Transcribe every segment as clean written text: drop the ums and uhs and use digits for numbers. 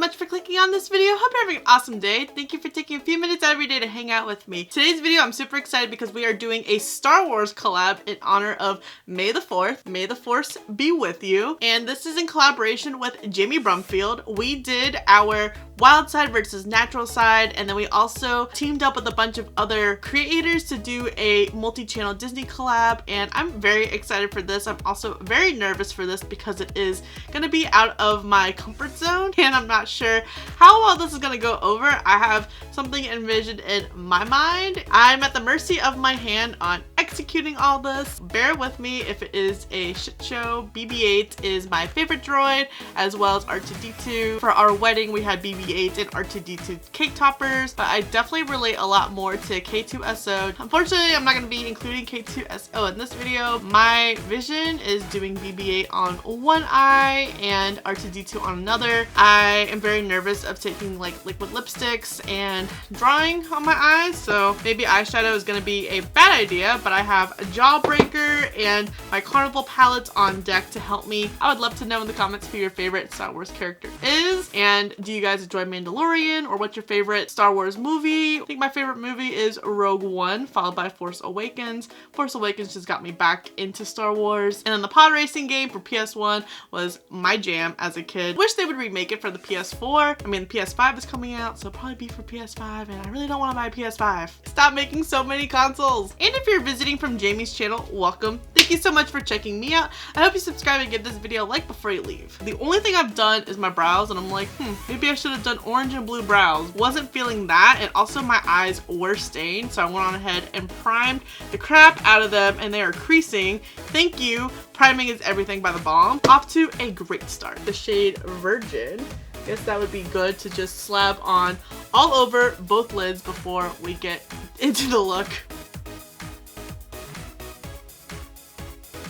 much for clicking on this video. Hope you're having an awesome day. Thank you for taking a few minutes out of your day to hang out with me. Today's video, I'm super excited because we are doing a Star Wars collab in honor of May the 4th. May the Force be with you. And this is in collaboration with Jami Brumfield. We did our wild side versus natural side, and then we also teamed up with a bunch of other creators to do a multi-channel Disney collab, and I'm very excited for this. I'm also very nervous for this because it is gonna be out of my comfort zone, and I'm not sure how well this is gonna go over. I have something envisioned in my mind. I'm at the mercy of my hand on executing all this. Bear with me if it is a shit show. BB8 is my favorite droid, as well as R2D2. For our wedding, we had BB8 and R2D2 cake toppers, but I definitely relate a lot more to K2SO. Unfortunately, I'm not going to be including K2SO in this video. My vision is doing BB8 on one eye and R2D2 on another. I am very nervous of taking like liquid lipsticks and drawing on my eyes, so maybe eyeshadow is going to be a bad idea, but I have a Jawbreaker and my Carnival palettes on deck to help me. I would love to know in the comments who your favorite Star Wars character is, and do you guys enjoy Mandalorian, or what's your favorite Star Wars movie? I think my favorite movie is Rogue One, followed by Force Awakens. Force Awakens just got me back into Star Wars. And then the pod racing game for PS1 was my jam as a kid. Wish they would remake it for the PS4. I mean, the PS5 is coming out, so it'll probably be for PS5, and I really don't want to buy a PS5. Stop making so many consoles. And if you're visiting from Jami's channel, welcome. Thank you so much for checking me out. I hope you subscribe and give this video a like before you leave. The only thing I've done is my brows, and I'm like, maybe I should have done orange and blue brows. Wasn't feeling that, and also my eyes were stained, so I went on ahead and primed the crap out of them, and they are creasing. Thank you. Priming is everything by the Balm. Off to a great start. The shade Virgin. Guess that would be good to just slap on all over both lids before we get into the look.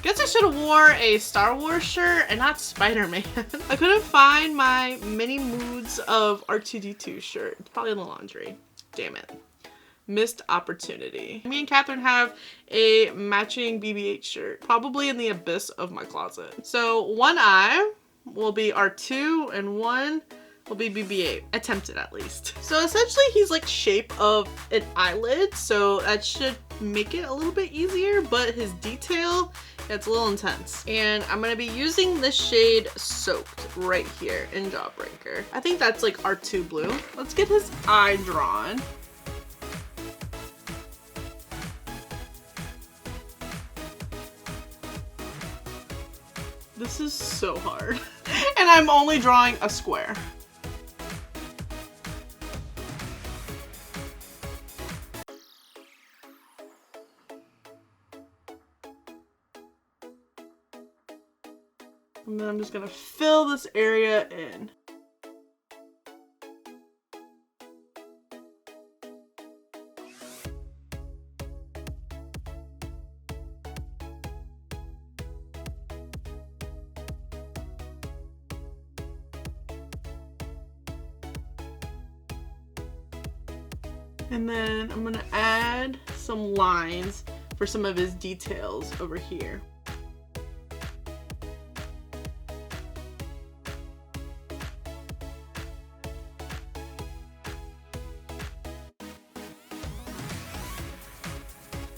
Guess I should have wore a Star Wars shirt and not Spider-Man. I couldn't find my mini moods of R2D2 shirt. It's probably in the laundry. Damn it. Missed opportunity. Me and Catherine have a matching BB8 shirt, probably in the abyss of my closet. So one eye will be R2 and one will be BB8. Attempted at least. So essentially he's like shape of an eyelid, so that should make it a little bit easier, but his detail, it's a little intense. And I'm gonna be using this shade Soaked right here in Jawbreaker. I think that's like R2 blue. Let's get his eye drawn. This is so hard. And I'm only drawing a square. And then I'm just gonna fill this area in. And then I'm gonna add some lines for some of his details over here.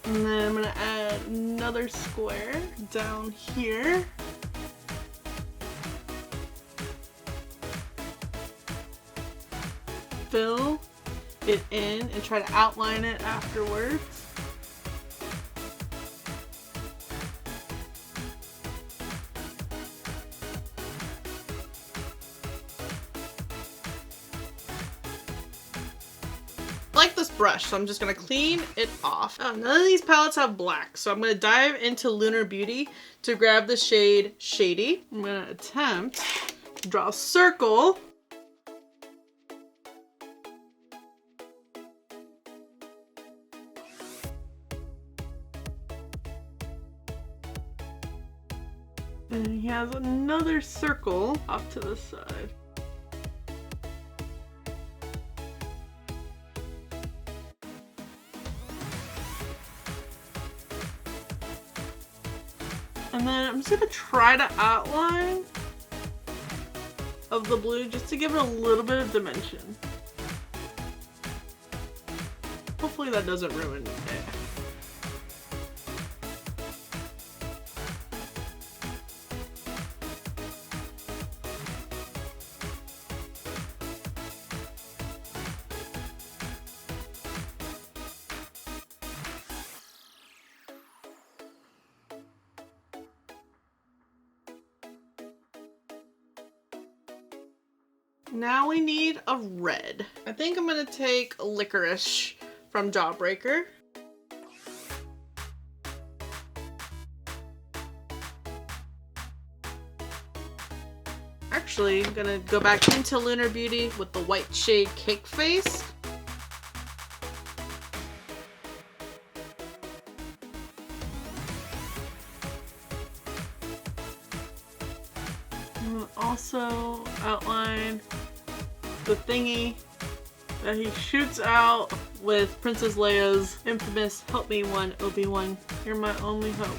And then I'm gonna add another square down here. Fill it in and try to outline it afterwards. I like this brush, so I'm just gonna clean it off. Oh, none of these palettes have black, so I'm gonna dive into Lunar Beauty to grab the shade Shady. I'm gonna attempt to draw a circle. And he has another circle off to the side. And then I'm just gonna try to outline a of the blue just to give it a little bit of dimension. Hopefully that doesn't ruin it. Now we need a red. I think I'm gonna take Licorice from Jawbreaker. Actually, I'm gonna go back into Lunar Beauty with the white shade Cake Face. And also outline the thingy that he shoots out with Princess Leia's infamous "Help me one, Obi-Wan, you're my only hope."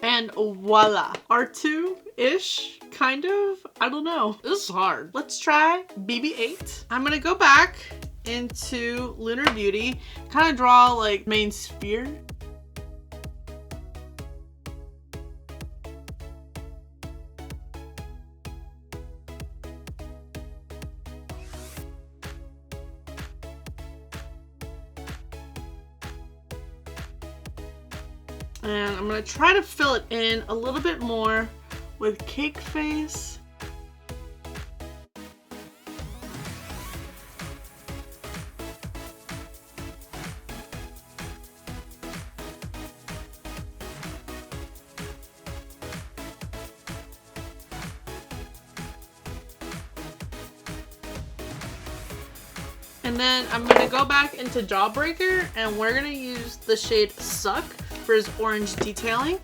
And voila! R2-ish, kind of? I don't know. This is hard. Let's try BB8. I'm gonna go back into Lunar Beauty, kind of draw like main sphere. And I'm gonna try to fill it in a little bit more with Cake Face. And then I'm gonna go back into Jawbreaker and we're gonna use the shade Suck for his orange detailing.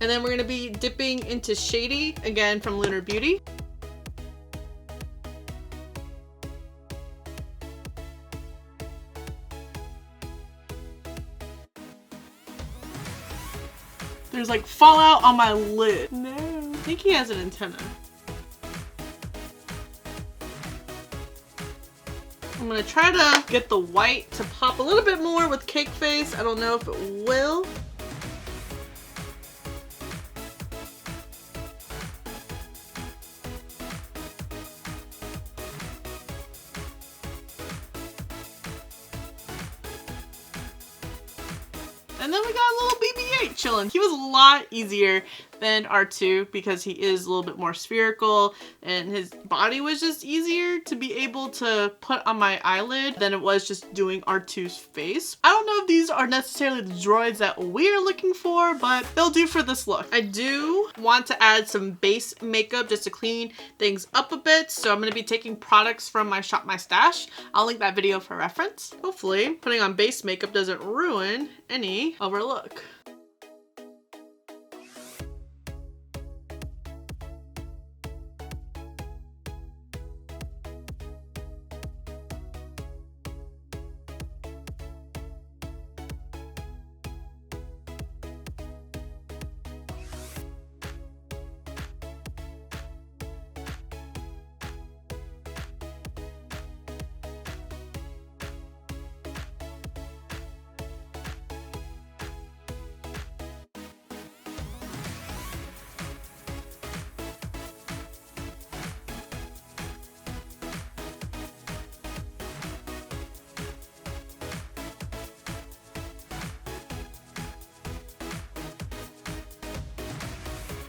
And then we're gonna be dipping into Shady, again from Lunar Beauty. There's like fallout on my lid. No. I think he has an antenna. I'm gonna try to get the white to pop a little bit more with Cake Face. I don't know if it will. And then we got a little BB8 chilling. He was a lot easier than R2 because he is a little bit more spherical and his body was just easier to be able to put on my eyelid than it was just doing R2's face. I don't know if these are necessarily the droids that we're looking for, but they'll do for this look. I do want to add some base makeup just to clean things up a bit, so I'm going to be taking products from my Shop My Stash. I'll link that video for reference. Hopefully putting on base makeup doesn't ruin any of our look.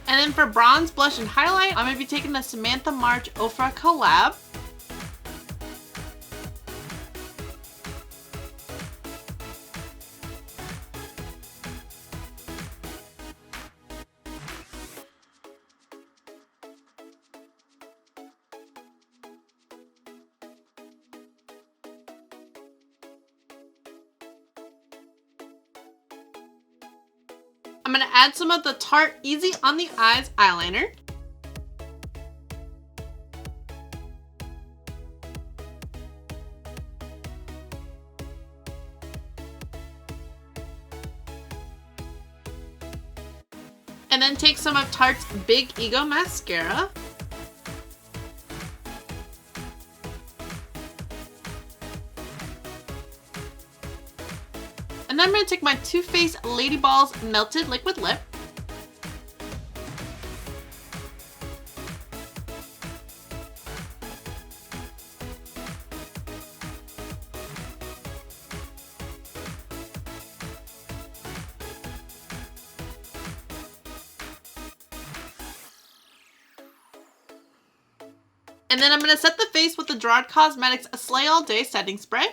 And then for bronze, blush, and highlight, I'm going to be taking the Samantha March Ofra Collab. I'm gonna add some of the Tarte Easy on the Eyes eyeliner. And then take some of Tarte's Big Ego mascara. And then I'm going to take my Too Faced Lady Balls Melted Liquid Lip. And then I'm going to set the face with the Gerard Cosmetics Slay All Day Setting Spray.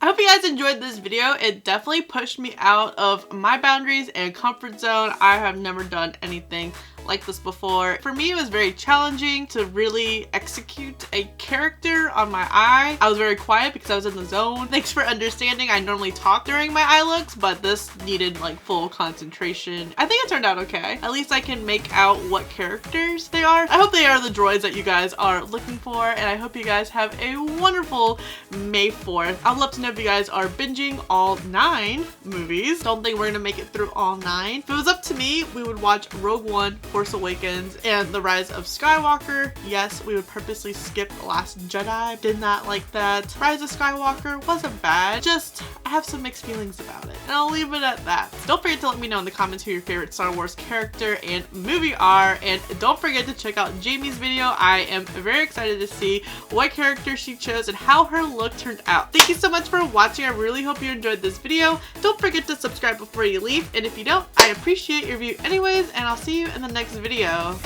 I hope you guys enjoyed this video. It definitely pushed me out of my boundaries and comfort zone. I have never done anything like this before. For me, it was very challenging to really execute a character on my eye. I was very quiet because I was in the zone. Thanks for understanding. I normally talk during my eye looks, but this needed like full concentration. I think it turned out okay. At least I can make out what characters they are. I hope they are the droids that you guys are looking for, and I hope you guys have a wonderful May 4th. I'd love to know if you guys are binging all 9 movies. Don't think we're gonna make it through all 9. If it was up to me, we would watch Rogue One, Force Awakens, and The Rise of Skywalker. Yes, we would purposely skip The Last Jedi. Did not like that. Rise of Skywalker wasn't bad. Just, I have some mixed feelings about it. And I'll leave it at that. Don't forget to let me know in the comments who your favorite Star Wars character and movie are. And don't forget to check out Jami's video. I am very excited to see what character she chose and how her look turned out. Thank you so much for watching. I really hope you enjoyed this video. Don't forget to subscribe before you leave. And if you don't, I appreciate your view anyways, and I'll see you in the next video.